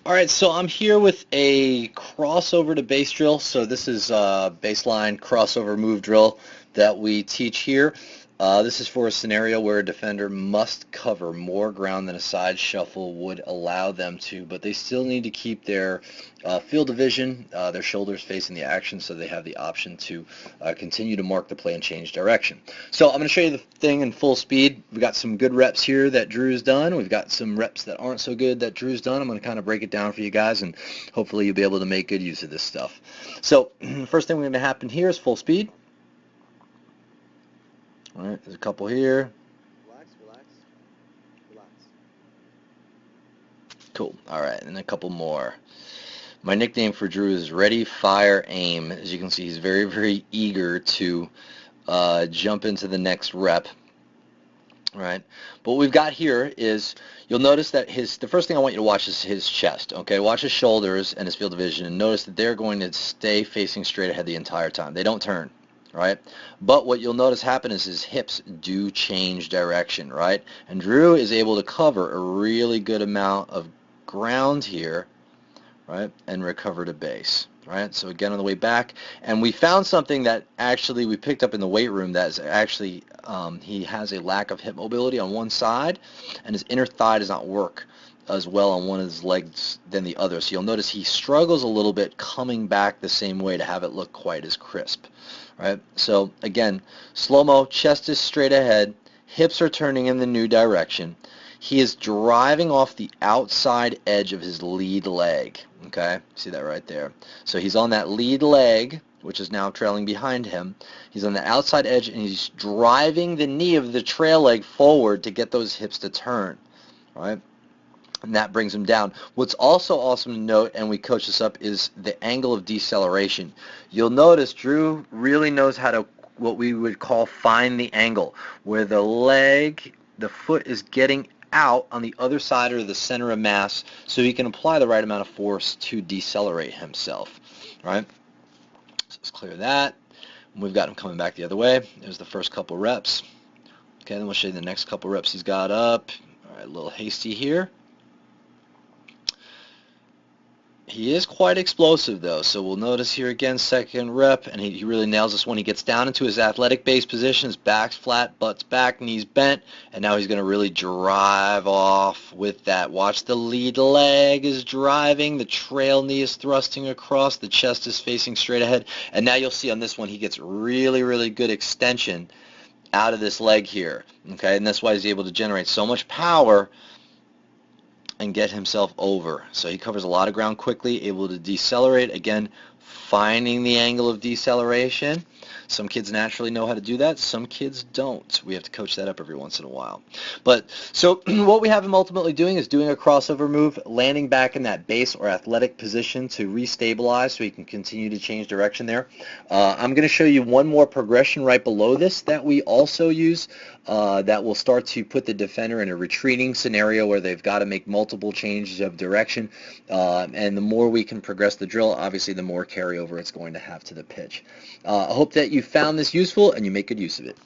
All right, so I'm here with a crossover to base drill. So this is a baseline crossover move drill that we teach here. This is for a scenario where a defender must cover more ground than a side shuffle would allow them to, but they still need to keep their field of vision, their shoulders facing the action, so they have the option to continue to mark the play and change direction. So I'm going to show you the thing in full speed. We've got some good reps here that Drew's done. We've got some reps that aren't so good that Drew's done. I'm going to kind of break it down for you guys, and hopefully you'll be able to make good use of this stuff. So first thing going to happen here is full speed. All right, there's a couple here. Relax, relax, relax. Cool. All right, and a couple more. My nickname for Drew is Ready, Fire, Aim. As you can see, he's very, very eager to jump into the next rep. All right, but what we've got here is, you'll notice that the first thing I want you to watch is his chest. Okay, watch his shoulders and his field of vision, and notice that they're going to stay facing straight ahead the entire time. They don't turn. Right? But what you'll notice happen is his hips do change direction, right? And Drew is able to cover a really good amount of ground here, right? And recover to base, right? So again, on the way back, and we found something that actually we picked up in the weight room that is actually, he has a lack of hip mobility on one side, and his inner thigh does not work as well on one of his legs than the other. So you'll notice he struggles a little bit coming back the same way to have it look quite as crisp. Right? So again, slow-mo, chest is straight ahead, hips are turning in the new direction. He is driving off the outside edge of his lead leg. Okay, see that right there. So he's on that lead leg, which is now trailing behind him. He's on the outside edge, and he's driving the knee of the trail leg forward to get those hips to turn. Right? And that brings him down. What's also awesome to note, and we coach this up, is the angle of deceleration. You'll notice Drew really knows how to, what we would call, find the angle, where the foot is getting out on the other side or the center of mass, so he can apply the right amount of force to decelerate himself. Right? So let's clear that. We've got him coming back the other way. There's the first couple reps. Okay, then we'll show you the next couple reps he's got up. All right, a little hasty here. He is quite explosive, though, so we'll notice here again, second rep, and he really nails this one. He gets down into his athletic base position, his back's flat, butt's back, knees bent, and now he's going to really drive off with that. Watch, the lead leg is driving, the trail knee is thrusting across, the chest is facing straight ahead, and now you'll see on this one he gets really, really good extension out of this leg here, okay, and that's why he's able to generate so much power and get himself over. So he covers a lot of ground quickly, able to decelerate. Again, finding the angle of deceleration. Some kids naturally know how to do that. Some kids don't. We have to coach that up every once in a while. But so what we have him ultimately doing is doing a crossover move, landing back in that base or athletic position to restabilize so he can continue to change direction there. I'm going to show you one more progression right below this that we also use that will start to put the defender in a retreating scenario where they've got to make multiple changes of direction. And the more we can progress the drill, obviously the more carryover it's going to have to the pitch. I hope that you found this useful and you make good use of it.